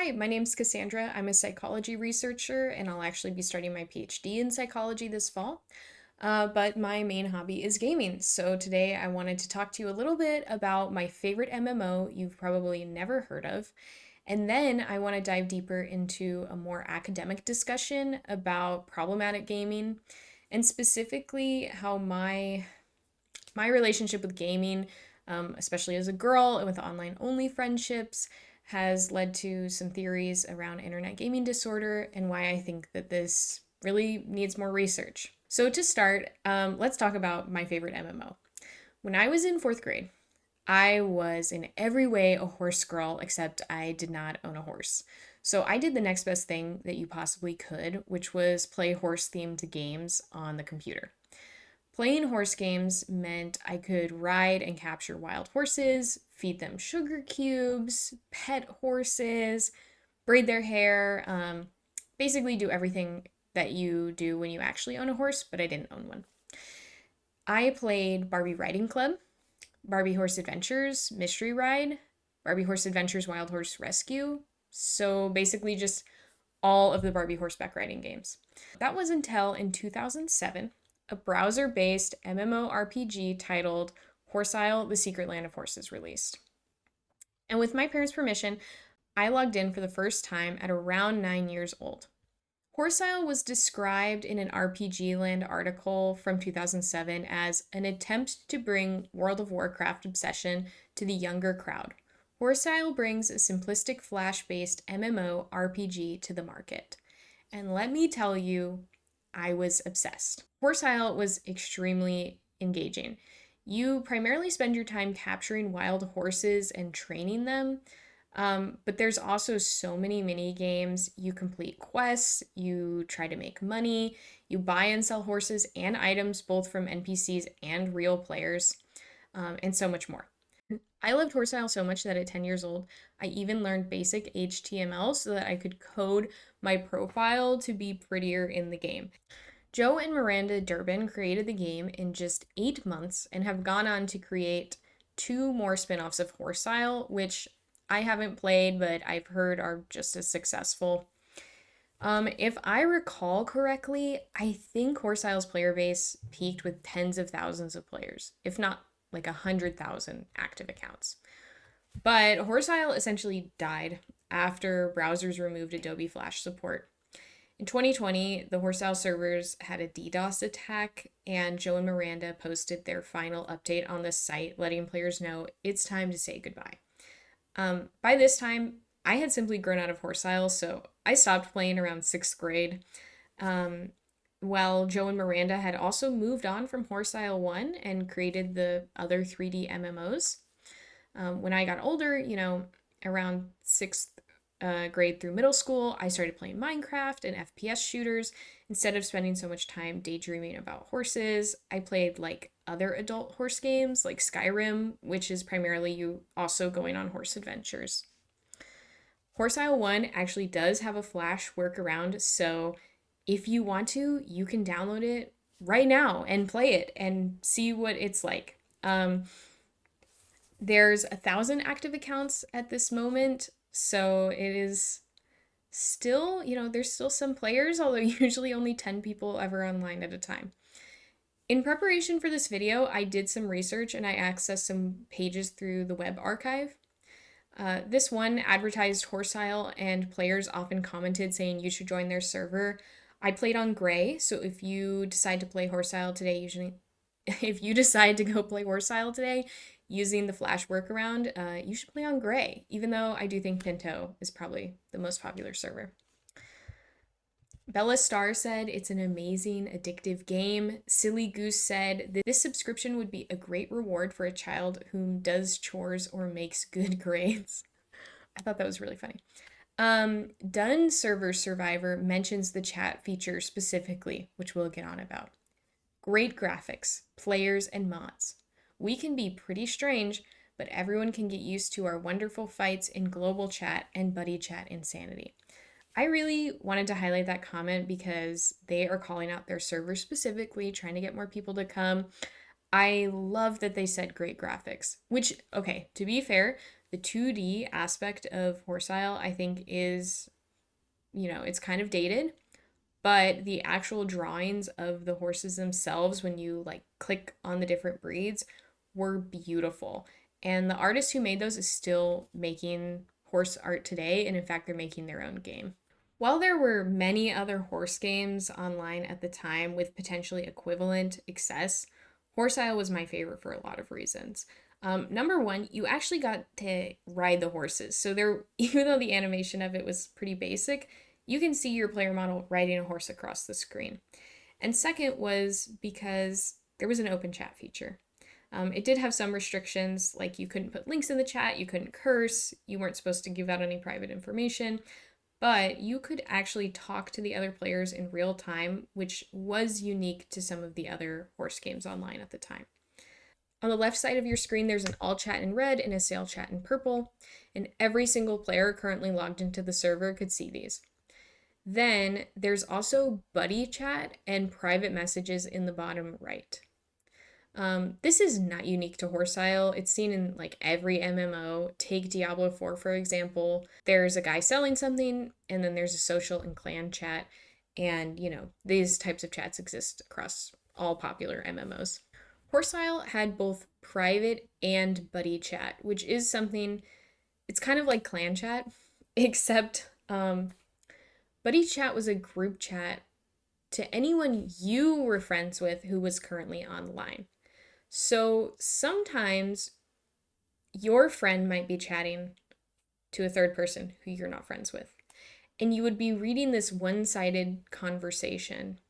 Hi, my name's Cassandra. I'm a psychology researcher, and I'll actually be starting my PhD in psychology this fall. But my main hobby is gaming. So today I wanted to talk to you a little bit about my favorite MMO you've probably never heard of. And then I want to dive deeper into a more academic discussion about problematic gaming and specifically how my relationship with gaming, especially as a girl and with online only friendships, has led to some theories around internet gaming disorder and why I think that this really needs more research. So, to start, let's talk about my favorite MMO. When I was in fourth grade, I was in every way a horse girl, except I did not own a horse. So I did the next best thing that you possibly could, which was play horse themed games on the computer. Playing horse games meant I could ride and capture wild horses, feed them sugar cubes, pet horses, braid their hair, basically do everything that you do when you actually own a horse, but I didn't own one. I played Barbie Riding Club, Barbie Horse Adventures, Mystery Ride, Barbie Horse Adventures Wild Horse Rescue. So basically, just all of the Barbie horseback riding games. That was until in 2007, a browser based MMORPG titled Horse Isle The Secret Land of Horses released. And with my parents' permission, I logged in for the first time at around 9 years old. Horse Isle was described in an RPGLand article from 2007 as an attempt to bring World of Warcraft obsession to the younger crowd. Horse Isle brings a simplistic Flash-based MMO RPG to the market. And let me tell you, I was obsessed. Horse Isle was extremely engaging. You primarily spend your time capturing wild horses and training them, but there's also so many mini games. You complete quests, you try to make money, you buy and sell horses and items both from NPCs and real players, and so much more. I loved Horse Isle so much that at 10 years old, I even learned basic HTML so that I could code my profile to be prettier in the game. Joe and Miranda Durbin created the game in just 8 months and have gone on to create two more spin offs of Horse Isle, which I haven't played, but I've heard are just as successful. If I recall correctly, I think Horse Isle's player base peaked with tens of thousands of players, if not like 100,000 active accounts. But Horse Isle essentially died after browsers removed Adobe Flash support. In 2020, the Horse Isle servers had a DDoS attack, and Joe and Miranda posted their final update on the site, letting players know it's time to say goodbye. By this time, I had simply grown out of Horse Isle, so I stopped playing around sixth grade. While Joe and Miranda had also moved on from Horse Isle 1 and created the other 3D MMOs. When I got older, around sixth grade through middle school, I started playing Minecraft and FPS shooters. Instead of spending so much time daydreaming about horses, I played like other adult horse games like Skyrim, which is primarily you also going on horse adventures. Horse Isle 1 actually does have a Flash workaround, so if you want to, you can download it right now and play it and see what it's like. There's 1,000 active accounts at this moment, so it is still, there's still some players, although usually only 10 people ever online at a time. In preparation for this video, I did some research and I accessed some pages through the web archive. This one advertised Horse Isle, and players often commented saying you should join their server. I played on Gray, so if you decide to play Horse Isle today, if you decide to go play Horse Isle today using the Flash workaround, you should play on Gray, even though I do think Pinto is probably the most popular server. Bella Star said it's an amazing, addictive game. Silly Goose said this subscription would be a great reward for a child who does chores or makes good grades. I thought that was really funny. Dun Server Survivor mentions the chat feature specifically, which we'll get on about. Great graphics, players, and mods. We can be pretty strange, but everyone can get used to our wonderful fights in global chat and buddy chat insanity. I really wanted to highlight that comment because they are calling out their server specifically, trying to get more people to come. I love that they said great graphics, which, okay, to be fair, The 2D aspect of Horsile, I think, is, it's kind of dated, but the actual drawings of the horses themselves, when you like click on the different breeds, were beautiful. And the artist who made those is still making horse art today, and in fact, they're making their own game. While there were many other horse games online at the time with potentially equivalent access, Horsile was my favorite for a lot of reasons. Number one, you actually got to ride the horses. So there, even though the animation of it was pretty basic, you can see your player model riding a horse across the screen. And second was because there was an open chat feature. It did have some restrictions, like you couldn't put links in the chat, you couldn't curse, you weren't supposed to give out any private information, but you could actually talk to the other players in real time, which was unique to some of the other horse games online at the time. On the left side of your screen, there's an all chat in red and a sail chat in purple, and every single player currently logged into the server could see these. Then there's also buddy chat and private messages in the bottom right. This is not unique to Horsile. It's seen in like every MMO. Take Diablo 4, for example. There's a guy selling something, and then there's a social and clan chat. And, these types of chats exist across all popular MMOs. Horsile had both private and buddy chat, which is something, it's kind of like clan chat, except buddy chat was a group chat to anyone you were friends with who was currently online. So sometimes your friend might be chatting to a third person who you're not friends with, and you would be reading this one-sided conversation.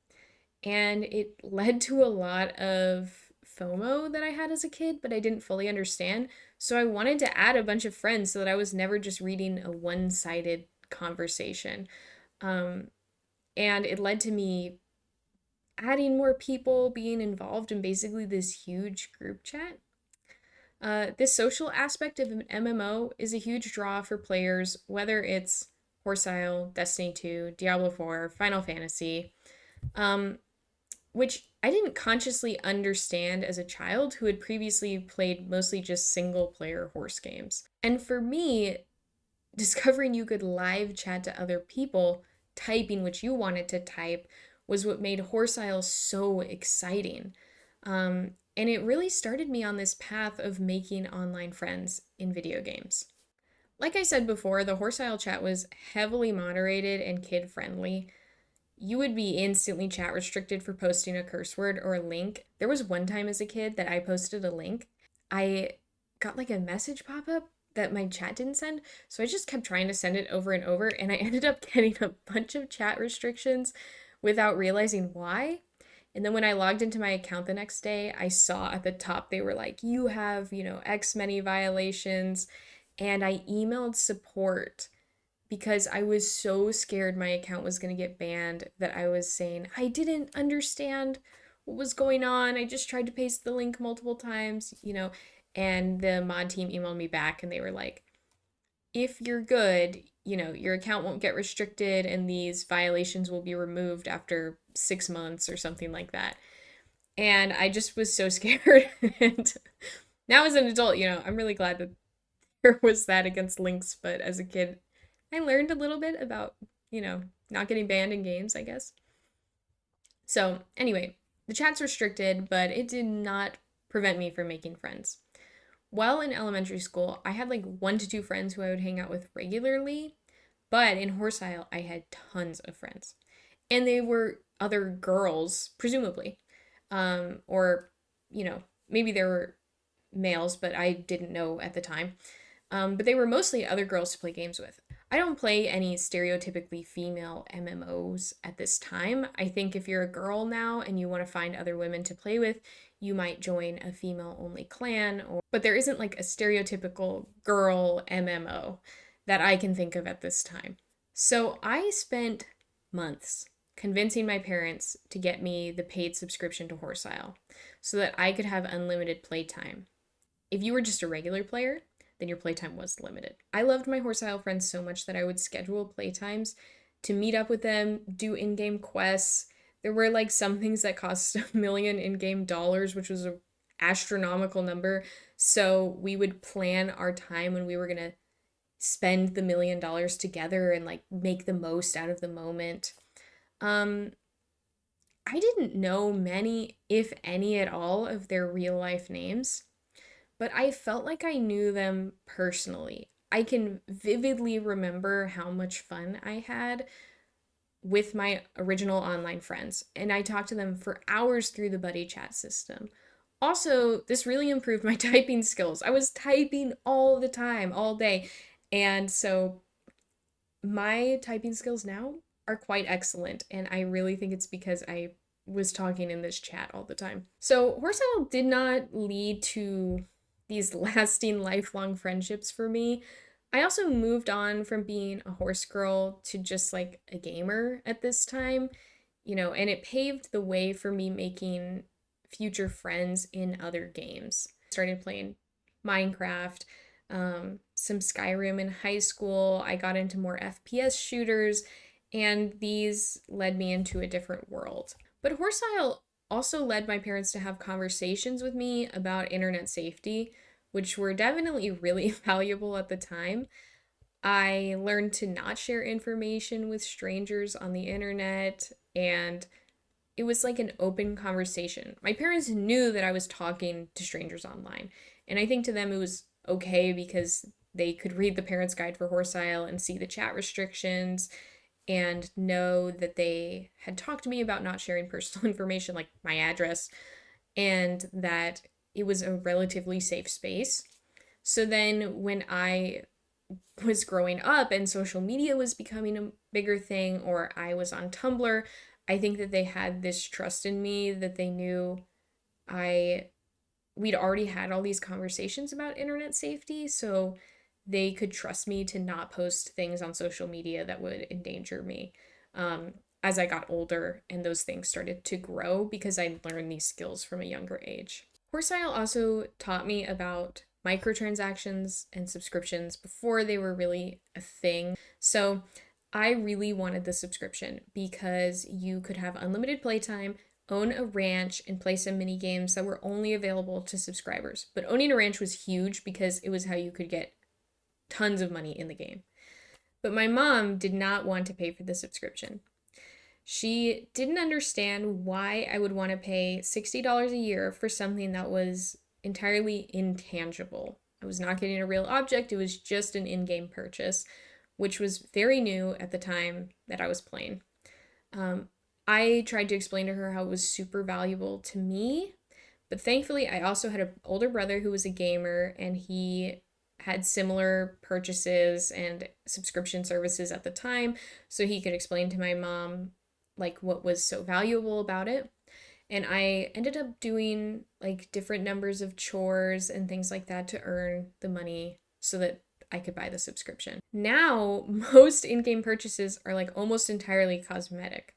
And it led to a lot of FOMO that I had as a kid, but I didn't fully understand. So I wanted to add a bunch of friends so that I was never just reading a one-sided conversation. And it led to me adding more people, being involved in basically this huge group chat. This social aspect of an MMO is a huge draw for players, whether it's Horsile, Destiny 2, Diablo 4, Final Fantasy, which I didn't consciously understand as a child who had previously played mostly just single player horse games. And for me, discovering you could live chat to other people, typing what you wanted to type, was what made Horsile so exciting. And it really started me on this path of making online friends in video games. Like I said before, the Horsile chat was heavily moderated and kid-friendly. You would be instantly chat restricted for posting a curse word or a link. There was one time as a kid that I posted a link. I got like a message pop-up that my chat didn't send, so I just kept trying to send it over and over, and I ended up getting a bunch of chat restrictions without realizing why. And then when I logged into my account the next day, I saw at the top they were like, you have, X many violations. And I emailed support because I was so scared my account was going to get banned that I was saying, I didn't understand what was going on. I just tried to paste the link multiple times, and the mod team emailed me back and they were like, if you're good, your account won't get restricted and these violations will be removed after 6 months or something like that. And I just was so scared. And now as an adult, I'm really glad that there was that against links, but as a kid, I learned a little bit about, not getting banned in games, I guess. So anyway, the chat's restricted, but it did not prevent me from making friends. While in elementary school, I had like 1 to 2 friends who I would hang out with regularly, but in Horsile, I had tons of friends. And they were other girls, presumably. Or, maybe there were males, but I didn't know at the time. But they were mostly other girls to play games with. I don't play any stereotypically female MMOs at this time. I think if you're a girl now and you want to find other women to play with, you might join a female-only clan, but there isn't like a stereotypical girl MMO that I can think of at this time. So I spent months convincing my parents to get me the paid subscription to Horsile so that I could have unlimited playtime. If you were just a regular player, then your playtime was limited. I loved my Horsile friends so much that I would schedule playtimes to meet up with them, do in-game quests. There were like some things that cost $1 million in-game dollars, which was a astronomical number. So we would plan our time when we were going to spend the $1 million together and like make the most out of the moment. Um, I didn't know many, if any at all, of their real life names, but I felt like I knew them personally. I can vividly remember how much fun I had with my original online friends, and I talked to them for hours through the buddy chat system. Also, this really improved my typing skills. I was typing all the time, all day. And so my typing skills now are quite excellent, and I really think it's because I was talking in this chat all the time. So, Horsehole did not lead to these lasting lifelong friendships for me. I also moved on from being a horse girl to just like a gamer at this time, and it paved the way for me making future friends in other games. Started playing Minecraft, some Skyrim in high school. I got into more FPS shooters, and these led me into a different world. But Horsehole also led my parents to have conversations with me about internet safety, which were definitely really valuable at the time. I learned to not share information with strangers on the internet, and it was like an open conversation. My parents knew that I was talking to strangers online, and I think to them it was okay because they could read the parents' guide for Horsehole and see the chat restrictions and know that they had talked to me about not sharing personal information like my address, and that it was a relatively safe space. So then when I was growing up and social media was becoming a bigger thing, or I was on Tumblr, I think that they had this trust in me that they knew I we'd already had all these conversations about internet safety, so they could trust me to not post things on social media that would endanger me. As I got older and those things started to grow because I learned these skills from a younger age. Horsehole also taught me about microtransactions and subscriptions before they were really a thing. So I really wanted the subscription because you could have unlimited playtime, own a ranch, and play some mini games that were only available to subscribers. But owning a ranch was huge because it was how you could get tons of money in the game. But my mom did not want to pay for the subscription. She didn't understand why I would want to pay $60 a year for something that was entirely intangible. I was not getting a real object, it was just an in game purchase, which was very new at the time that I was playing. I tried to explain to her how it was super valuable to me, but thankfully, I also had an older brother who was a gamer, and he had similar purchases and subscription services at the time, so he could explain to my mom like what was so valuable about it. And I ended up doing like different numbers of chores and things like that to earn the money so that I could buy the subscription. Now, most in-game purchases are like almost entirely cosmetic.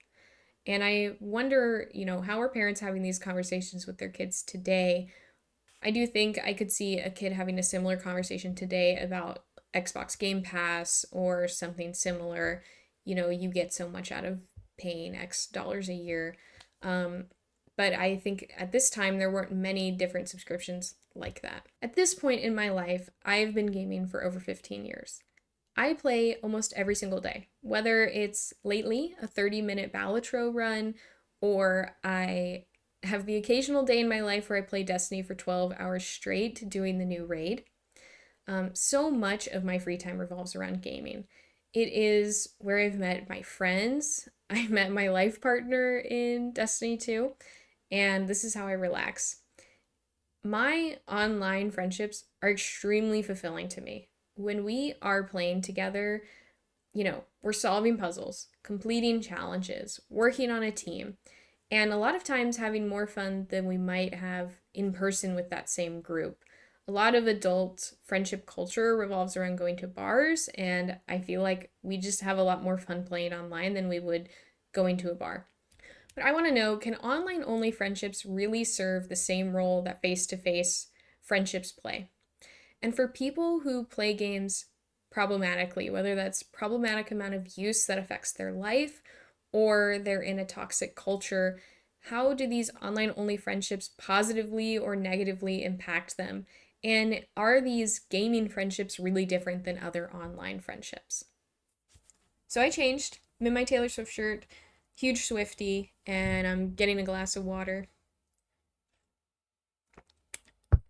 And I wonder, how are parents having these conversations with their kids today? I do think I could see a kid having a similar conversation today about Xbox Game Pass or something similar. You get so much out of paying X dollars a year. But I think at this time there weren't many different subscriptions like that. At this point in my life, I've been gaming for over 15 years. I play almost every single day, whether it's lately a 30-minute Ballou run, or I have the occasional day in my life where I play Destiny for 12 hours straight doing the new raid. So much of my free time revolves around gaming. It is where I've met my friends. I met my life partner in Destiny 2, and this is how I relax. My online friendships are extremely fulfilling to me. When we are playing together, we're solving puzzles, completing challenges, working on a team, and a lot of times having more fun than we might have in person with that same group. A lot of adult friendship culture revolves around going to bars, and I feel like we just have a lot more fun playing online than we would going to a bar. But I want to know, can online-only friendships really serve the same role that face-to-face friendships play? And for people who play games problematically, whether that's problematic amount of use that affects their life or they're in a toxic culture, How do these online-only friendships positively or negatively impact them? And are these gaming friendships really different than other online friendships? So I changed. I'm in my Taylor Swift shirt, huge Swiftie, and I'm getting a glass of water.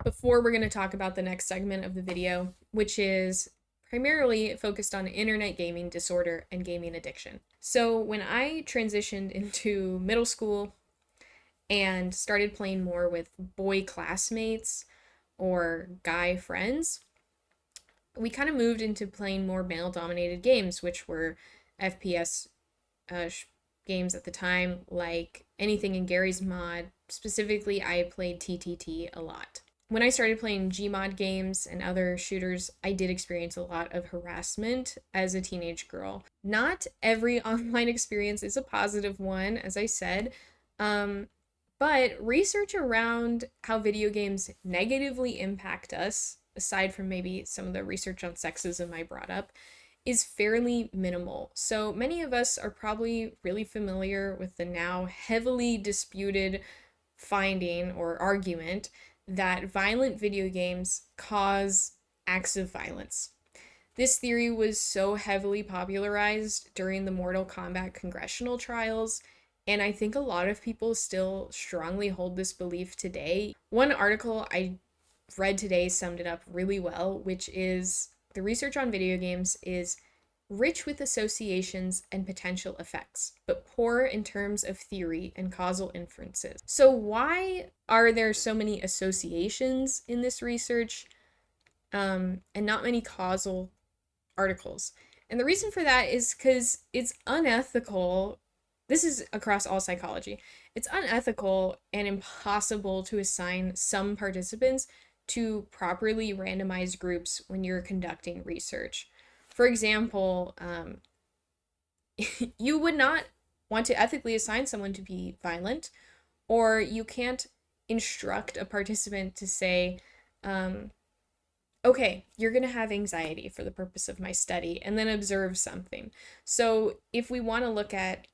Before we're going to talk about the next segment of the video, which is primarily focused on internet gaming disorder and gaming addiction. So when I transitioned into middle school and started playing more with boy classmates or guy friends, we kind of moved into playing more male-dominated games, which were FPS games at the time, like anything in Gary's mod. Specifically, I played TTT a lot. When I started playing Gmod games and other shooters, I did experience a lot of harassment as a teenage girl. Not every online experience is a positive one, as I said, but research around how video games negatively impact us, aside from maybe some of the research on sexism I brought up, is fairly minimal. So many of us are probably really familiar with the now heavily disputed finding or argument that violent video games cause acts of violence. This theory was so heavily popularized during the Mortal Kombat congressional trials, and I think a lot of people still strongly hold this belief today. One article I read today summed it up really well, which is the research on video games is rich with associations and potential effects, but poor in terms of theory and causal inferences. So why are there so many associations in this research and not many causal articles? And the reason for that is because it's unethical. This is across all psychology. It's unethical and impossible to assign some participants to properly randomized groups when you're conducting research. For example, you would not want to ethically assign someone to be violent, or you can't instruct a participant to say, okay, you're going to have anxiety for the purpose of my study, and then observe something. So if we want to look at,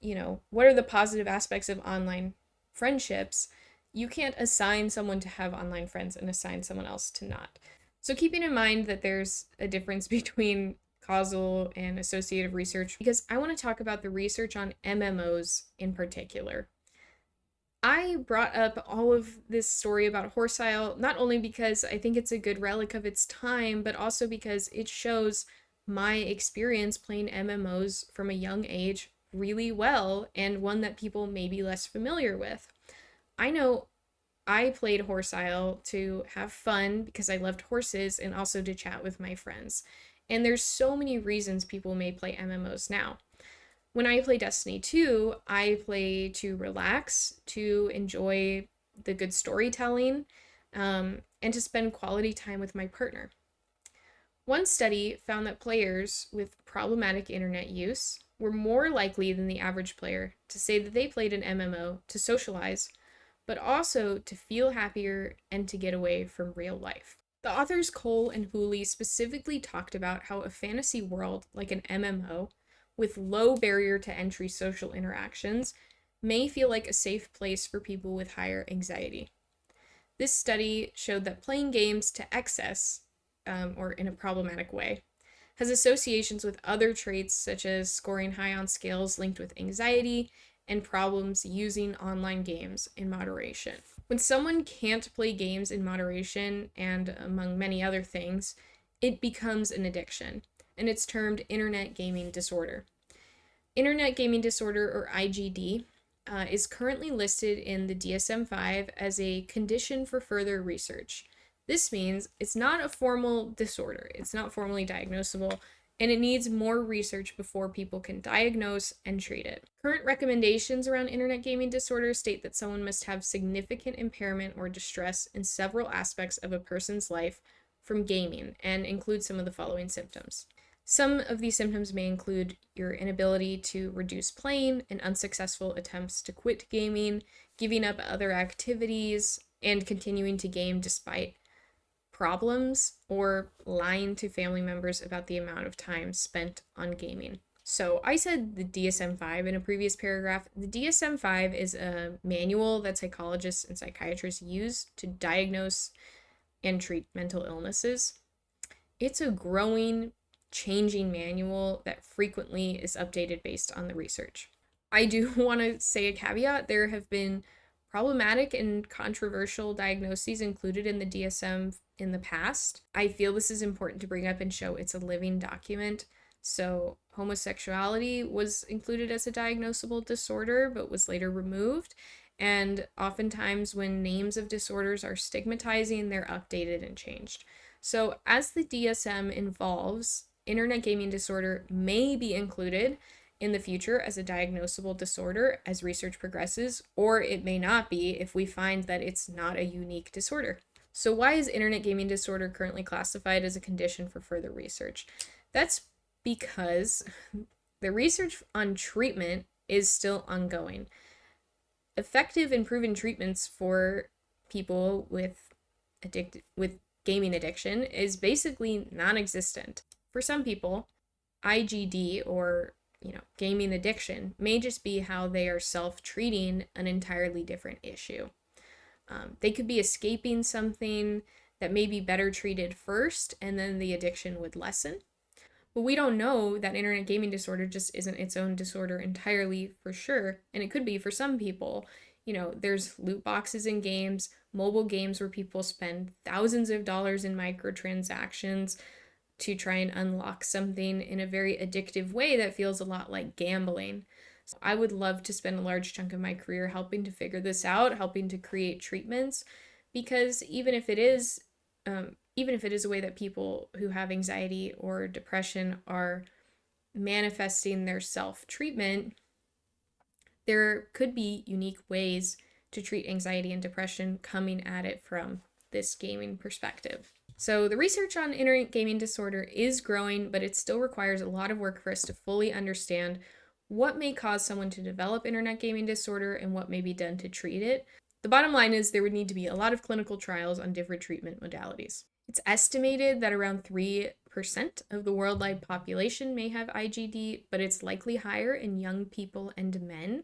what are the positive aspects of online friendships, you can't assign someone to have online friends and assign someone else to not. So keeping in mind that there's a difference between causal and associative research, because I want to talk about the research on MMOs in particular. I brought up all of this story about horse isle not only because I think it's a good relic of its time, but also because it shows my experience playing MMOs from a young age really well, and one that people may be less familiar with. I know I played horse isle to have fun because I loved horses and also to chat with my friends. And there's so many reasons people may play MMOs now. When I play Destiny 2, I play to relax, to enjoy the good storytelling, and to spend quality time with my partner. One study found that players with problematic internet use were more likely than the average player to say that they played an MMO to socialize, but also to feel happier and to get away from real life. The authors Cole and Hooley specifically talked about how a fantasy world like an MMO with low barrier to entry social interactions may feel like a safe place for people with higher anxiety. This study showed that playing games to excess, or in a problematic way, has associations with other traits such as scoring high on scales linked with anxiety and problems using online games in moderation. When someone can't play games in moderation, and among many other things, it becomes an addiction, and it's termed internet gaming disorder. Internet gaming disorder, or IGD, is currently listed in the DSM-5 as a condition for further research. This means it's not a formal disorder, it's not formally diagnosable, and it needs more research before people can diagnose and treat it. Current recommendations around internet gaming disorder state that someone must have significant impairment or distress in several aspects of a person's life from gaming, and include some of the following symptoms. Some of these symptoms may include your inability to reduce playing and unsuccessful attempts to quit gaming, giving up other activities, and continuing to game despite problems, or lying to family members about the amount of time spent on gaming. So I said the DSM-5 in a previous paragraph. The DSM-5 is a manual that psychologists and psychiatrists use to diagnose and treat mental illnesses. It's a growing, changing manual that frequently is updated based on the research. I do want to say a caveat. There have been problematic and controversial diagnoses included in the DSM in the past. I feel this is important to bring up and show it's a living document. So homosexuality was included as a diagnosable disorder, but was later removed. And oftentimes when names of disorders are stigmatizing, they're updated and changed. So as the DSM evolves, internet gaming disorder may be included in the future as a diagnosable disorder as research progresses, or it may not be if we find that it's not a unique disorder. So why is internet gaming disorder currently classified as a condition for further research? That's because the research on treatment is still ongoing. Effective and proven treatments for people with gaming addiction is basically non-existent. For some people, IGD, or gaming addiction, may just be how they are self-treating an entirely different issue. They could be escaping something that may be better treated first, and then the addiction would lessen. But we don't know that internet gaming disorder just isn't its own disorder entirely for sure, and it could be for some people. There's loot boxes in games, mobile games where people spend thousands of dollars in microtransactions to try and unlock something in a very addictive way that feels a lot like gambling. So I would love to spend a large chunk of my career helping to figure this out, helping to create treatments, because even if it is a way that people who have anxiety or depression are manifesting their self-treatment, there could be unique ways to treat anxiety and depression coming at it from this gaming perspective. So the research on internet gaming disorder is growing, but it still requires a lot of work for us to fully understand what may cause someone to develop internet gaming disorder and what may be done to treat it. The bottom line is there would need to be a lot of clinical trials on different treatment modalities. It's estimated that around 3% of the worldwide population may have IGD, but it's likely higher in young people and men.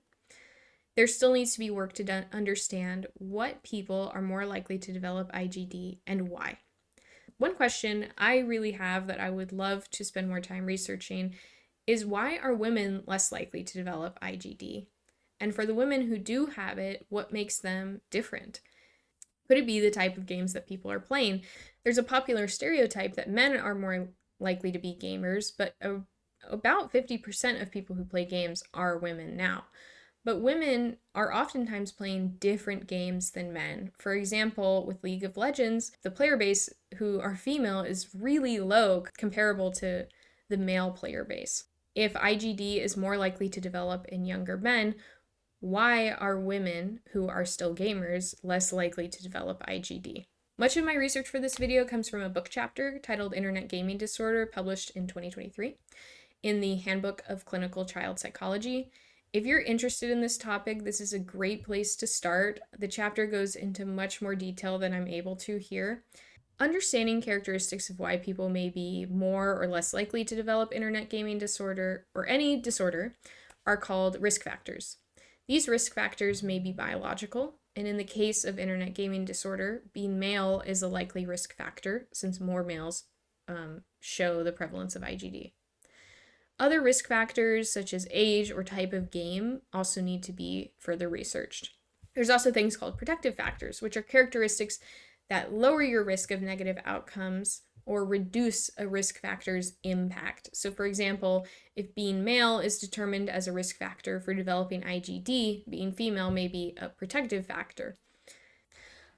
There still needs to be work to understand what people are more likely to develop IGD and why. One question I really have that I would love to spend more time researching is, why are women less likely to develop IGD? And for the women who do have it, what makes them different? Could it be the type of games that people are playing? There's a popular stereotype that men are more likely to be gamers, but about 50% of people who play games are women now. But women are oftentimes playing different games than men. For example, with League of Legends, the player base who are female is really low, comparable to the male player base. If IGD is more likely to develop in younger men, why are women who are still gamers less likely to develop IGD? Much of my research for this video comes from a book chapter titled Internet Gaming Disorder, published in 2023 in the Handbook of Clinical Child Psychology. If you're interested in this topic, this is a great place to start. The chapter goes into much more detail than I'm able to here. Understanding characteristics of why people may be more or less likely to develop internet gaming disorder, or any disorder, are called risk factors. These risk factors may be biological, and in the case of internet gaming disorder, being male is a likely risk factor, since more males show the prevalence of IGD. Other risk factors, such as age or type of game, also need to be further researched. There's also things called protective factors, which are characteristics that lower your risk of negative outcomes or reduce a risk factor's impact. So for example, if being male is determined as a risk factor for developing IGD, being female may be a protective factor.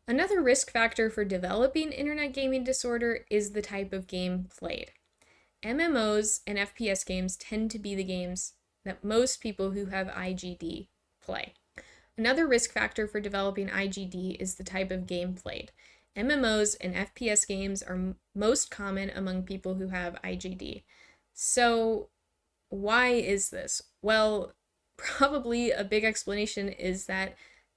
Another risk factor for developing internet gaming disorder is the type of game played. MMOs and FPS games tend to be the games that most people who have IGD play. Another risk factor for developing IGD is the type of game played. MMOs and FPS games are most common among people who have IGD. So why is this? Well, probably a big explanation is that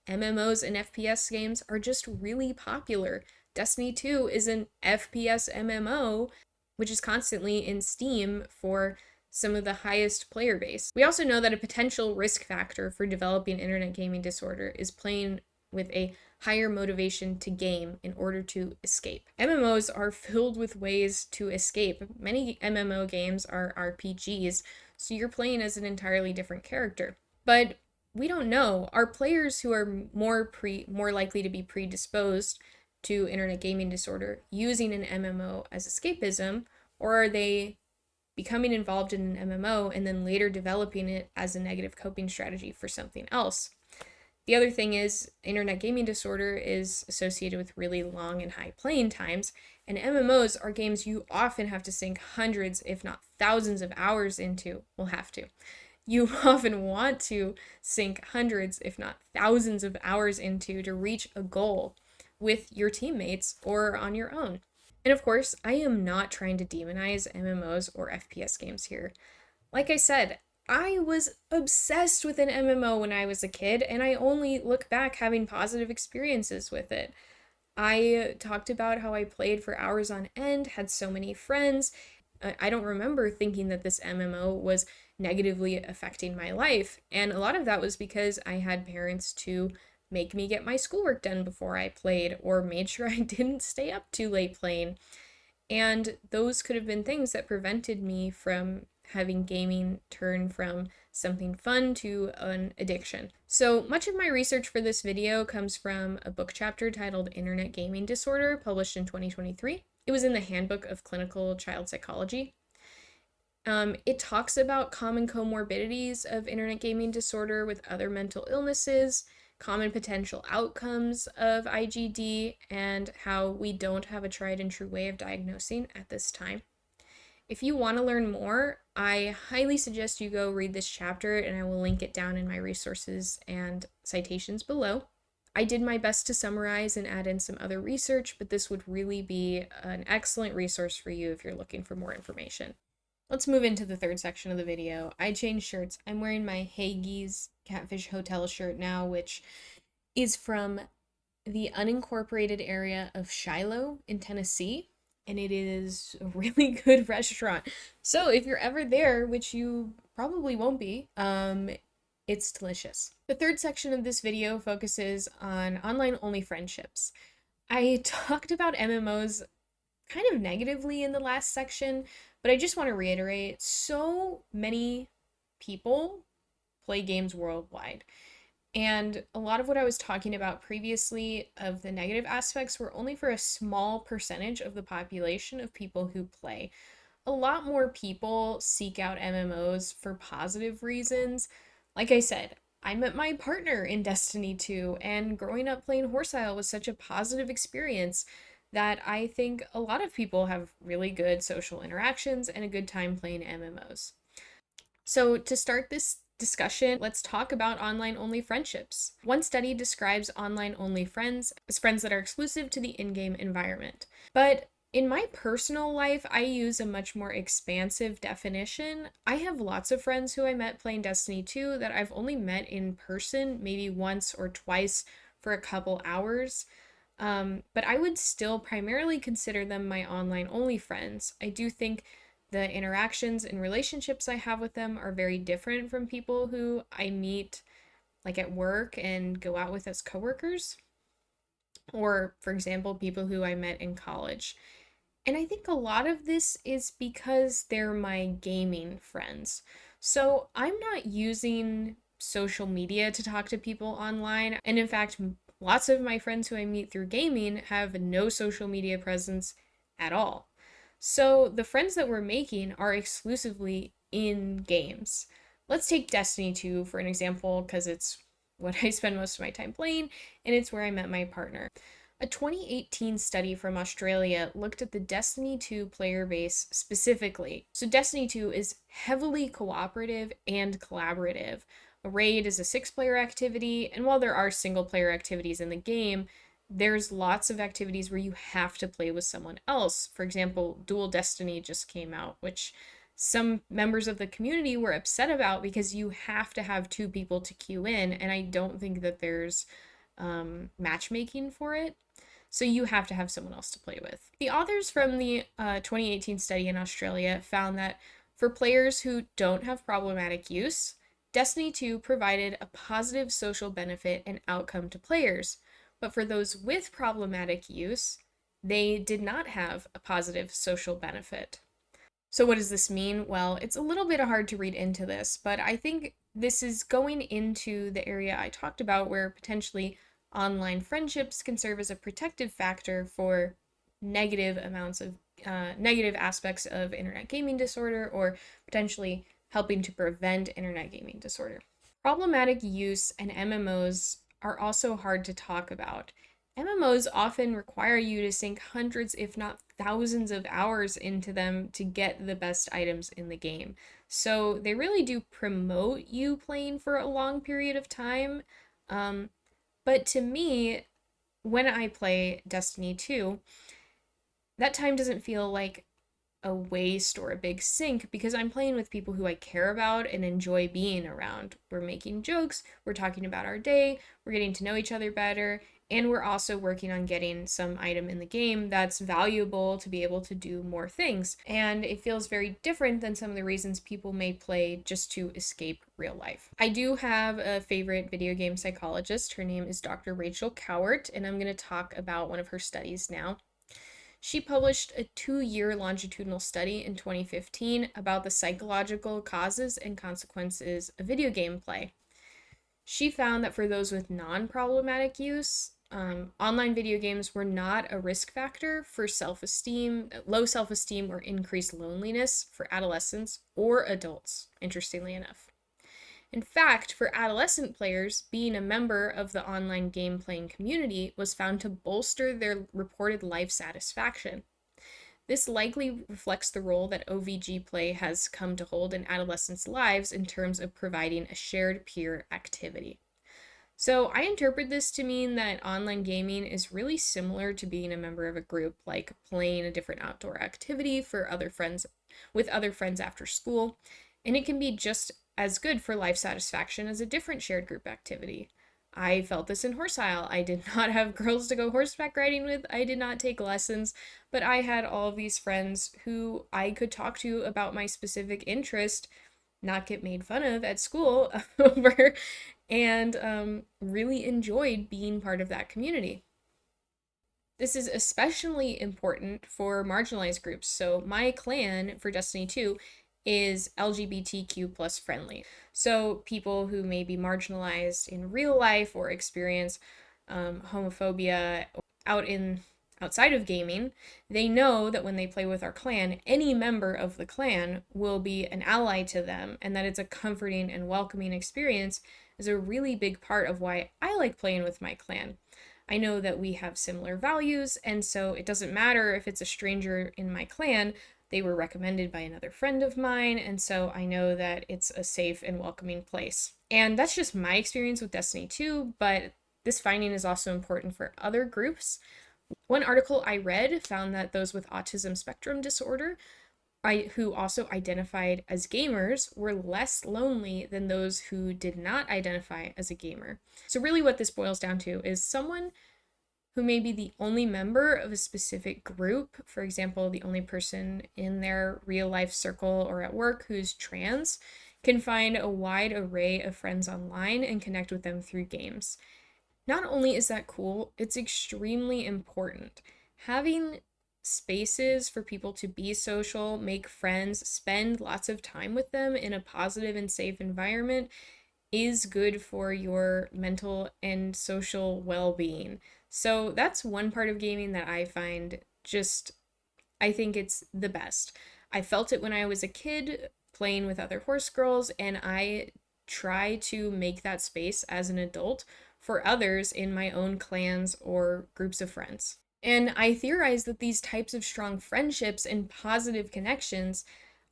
MMOs and FPS games are just really popular. Destiny 2 is an FPS MMO, which is constantly in Steam for some of the highest player base. We also know that a potential risk factor for developing internet gaming disorder is playing with a higher motivation to game in order to escape. MMOs are filled with ways to escape. Many MMO games are RPGs, so you're playing as an entirely different character. But we don't know. Are players who are more likely to be predisposed to internet gaming disorder using an MMO as escapism, or are they becoming involved in an MMO and then later developing it as a negative coping strategy for something else? The other thing is, internet gaming disorder is associated with really long and high playing times, and MMOs are games you often have to sink hundreds, if not thousands of hours into. Well, have to. You often want to sink hundreds, if not thousands of hours into to reach a goal with your teammates or on your own. And of course, I am not trying to demonize MMOs or FPS games here. Like I said, I was obsessed with an MMO when I was a kid, and I only look back having positive experiences with it. I talked about how I played for hours on end, had so many friends. I don't remember thinking that this MMO was negatively affecting my life, and a lot of that was because I had parents to make me get my schoolwork done before I played, or made sure I didn't stay up too late playing. And those could have been things that prevented me from having gaming turn from something fun to an addiction. So much of my research for this video comes from a book chapter titled Internet Gaming Disorder, published in 2023. It was in the Handbook of Clinical Child Psychology. It talks about common comorbidities of internet gaming disorder with other mental illnesses, common potential outcomes of IGD, and how we don't have a tried and true way of diagnosing at this time. If you want to learn more, I highly suggest you go read this chapter, and I will link it down in my resources and citations below. I did my best to summarize and add in some other research, but this would really be an excellent resource for you if you're looking for more information. Let's move into the third section of the video. I changed shirts. I'm wearing my Hagee's Catfish Hotel shirt now, which is from the unincorporated area of Shiloh in Tennessee, and it is a really good restaurant. So if you're ever there, which you probably won't be, it's delicious. The third section of this video focuses on online-only friendships. I talked about MMOs kind of negatively in the last section, but I just want to reiterate, so many people play games worldwide. And a lot of what I was talking about previously of the negative aspects were only for a small percentage of the population of people who play. A lot more people seek out MMOs for positive reasons. Like I said, I met my partner in Destiny 2, and growing up playing Horse Isle was such a positive experience that I think a lot of people have really good social interactions and a good time playing MMOs. So to start this discussion, let's talk about online-only friendships. One study describes online-only friends as friends that are exclusive to the in-game environment. But in my personal life, I use a much more expansive definition. I have lots of friends who I met playing Destiny 2 that I've only met in person maybe once or twice for a couple hours. But I would still primarily consider them my online-only friends. I do think the interactions and relationships I have with them are very different from people who I meet like at work and go out with as coworkers, or for example, people who I met in college. And I think a lot of this is because they're my gaming friends. So I'm not using social media to talk to people online. And in fact, lots of my friends who I meet through gaming have no social media presence at all. So the friends that we're making are exclusively in games. Let's take Destiny 2 for an example, because it's what I spend most of my time playing, and it's where I met my partner. A 2018 study from Australia looked at the Destiny 2 player base specifically. So Destiny 2 is heavily cooperative and collaborative. A raid is a 6-player activity, and while there are single-player activities in the game, there's lots of activities where you have to play with someone else. For example, Dual Destiny just came out, which some members of the community were upset about because you have to have 2 people to queue in, and I don't think that there's matchmaking for it. So you have to have someone else to play with. The authors from the 2018 study in Australia found that For players who don't have problematic use, Destiny 2 provided a positive social benefit and outcome to players, but for those with problematic use, they did not have a positive social benefit. So, what does this mean? Well, it's a little bit hard to read into this, but I think this is going into the area I talked about where potentially online friendships can serve as a protective factor for negative aspects of internet gaming disorder or potentially helping to prevent internet gaming disorder. Problematic use and MMOs are also hard to talk about. MMOs often require you to sink hundreds, if not thousands, of hours into them to get the best items in the game. So they really do promote you playing for a long period of time. But to me, when I play Destiny 2, that time doesn't feel like a waste or a big sink because I'm playing with people who I care about and enjoy being around. We're making jokes, we're talking about our day, we're getting to know each other better, and we're also working on getting some item in the game that's valuable to be able to do more things. And it feels very different than some of the reasons people may play just to escape real life. I do have a favorite video game psychologist. Her name is Dr. Rachel Cowart, and I'm going to talk about one of her studies now. She published a 2-year longitudinal study in 2015 about the psychological causes and consequences of video game play. She found that for those with non-problematic use, online video games were not a risk factor for self-esteem, low self-esteem, or increased loneliness for adolescents or adults, interestingly enough. In fact, for adolescent players, being a member of the online game playing community was found to bolster their reported life satisfaction. This likely reflects the role that OVG play has come to hold in adolescents' lives in terms of providing a shared peer activity. So I interpret this to mean that online gaming is really similar to being a member of a group, like playing a different outdoor activity for other friends with other friends after school, and it can be just as good for life satisfaction as a different shared group activity. I felt this in Horseisle. I did not have girls to go horseback riding with. I did not take lessons, but I had all of these friends who I could talk to about my specific interest, not get made fun of at school over, and really enjoyed being part of that community. This is especially important for marginalized groups. So my clan for Destiny 2 is LGBTQ plus friendly. So people who may be marginalized in real life or experience homophobia outside of gaming, they know that when they play with our clan, any member of the clan will be an ally to them, and that it's a comforting and welcoming experience is a really big part of why I like playing with my clan. I know that we have similar values, and so it doesn't matter if it's a stranger in my clan. They were recommended by another friend of mine, and so I know that it's a safe and welcoming place. And that's just my experience with Destiny 2, but this finding is also important for other groups. One article I read found that those with autism spectrum disorder, who also identified as gamers, were less lonely than those who did not identify as a gamer. So really what this boils down to is someone who may be the only member of a specific group, for example, the only person in their real life circle or at work who's trans, can find a wide array of friends online and connect with them through games. Not only is that cool, it's extremely important. Having spaces for people to be social, make friends, spend lots of time with them in a positive and safe environment is good for your mental and social well-being. So that's one part of gaming that I find I think it's the best. I felt it when I was a kid playing with other horse girls, and I try to make that space as an adult for others in my own clans or groups of friends. And I theorize that these types of strong friendships and positive connections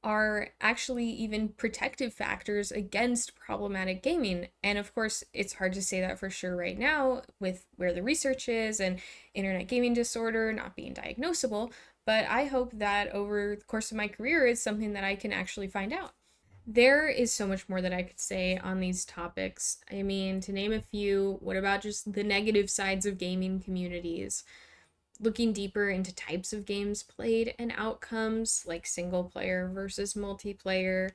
are actually even protective factors against problematic gaming. And of course, it's hard to say that for sure right now with where the research is and internet gaming disorder not being diagnosable, but I hope that over the course of my career it's something that I can actually find out. There is so much more that I could say on these topics. I mean, to name a few, what about just the negative sides of gaming communities? looking deeper into types of games played and outcomes, like single player versus multiplayer.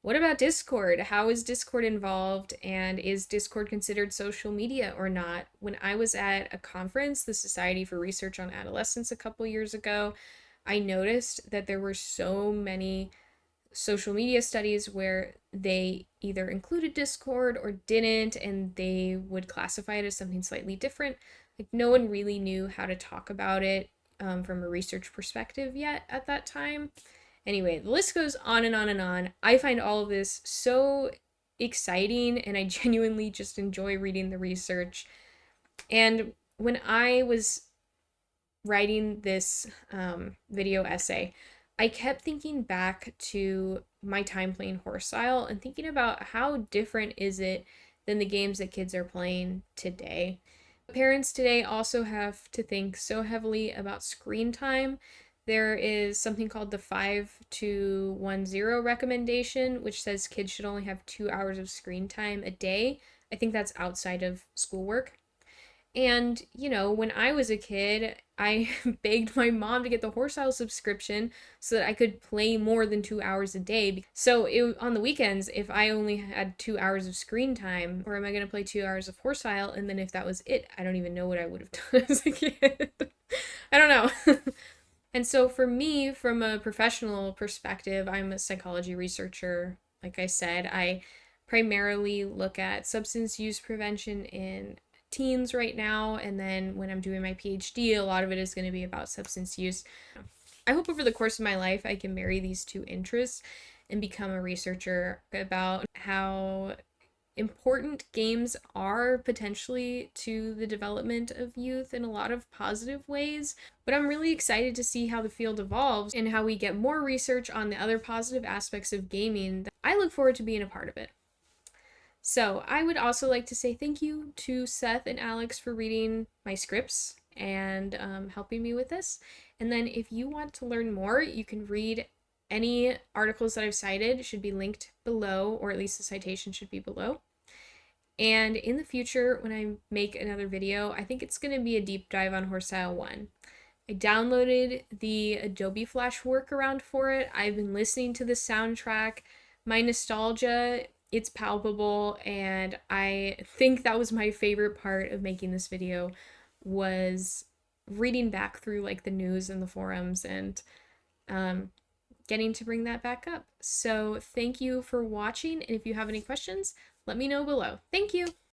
What about Discord? How is Discord involved, and is Discord considered social media or not? When I was at a conference, the Society for Research on Adolescence, a couple years ago, I noticed that there were so many social media studies where they either included Discord or didn't, and they would classify it as something slightly different. Like, no one really knew how to talk about it from a research perspective yet at that time. Anyway, the list goes on and on and on. I find all of this so exciting, and I genuinely just enjoy reading the research. And when I was writing this video essay, I kept thinking back to my time playing Horsile and thinking about how different is it than the games that kids are playing today. Parents today also have to think so heavily about screen time. There is something called the 5-2-1-0 recommendation, which says kids should only have 2 hours of screen time a day. I think that's outside of schoolwork. And, when I was a kid, I begged my mom to get the Horsile subscription so that I could play more than 2 hours a day. So on the weekends, if I only had 2 hours of screen time, or am I going to play 2 hours of Horsile? And then if that was it, I don't even know what I would have done as a kid. I don't know. And so for me, from a professional perspective, I'm a psychology researcher. Like I said, I primarily look at substance use prevention in teens right now, and then when I'm doing my PhD, a lot of it is going to be about substance use. I hope over the course of my life I can marry these two interests and become a researcher about how important games are potentially to the development of youth in a lot of positive ways. But I'm really excited to see how the field evolves and how we get more research on the other positive aspects of gaming. I look forward to being a part of it. So I would also like to say thank you to Seth and Alex for reading my scripts and helping me with this. And then if you want to learn more, you can read any articles that I've cited. It should be linked below, or at least the citation should be below. And in the future, when I make another video, I think it's going to be a deep dive on Horsile 1. I downloaded the Adobe Flash workaround for it. I've been listening to the soundtrack. My nostalgia, it's palpable, and I think that was my favorite part of making this video, was reading back through like the news and the forums and getting to bring that back up. So thank you for watching, and if you have any questions, let me know below. Thank you!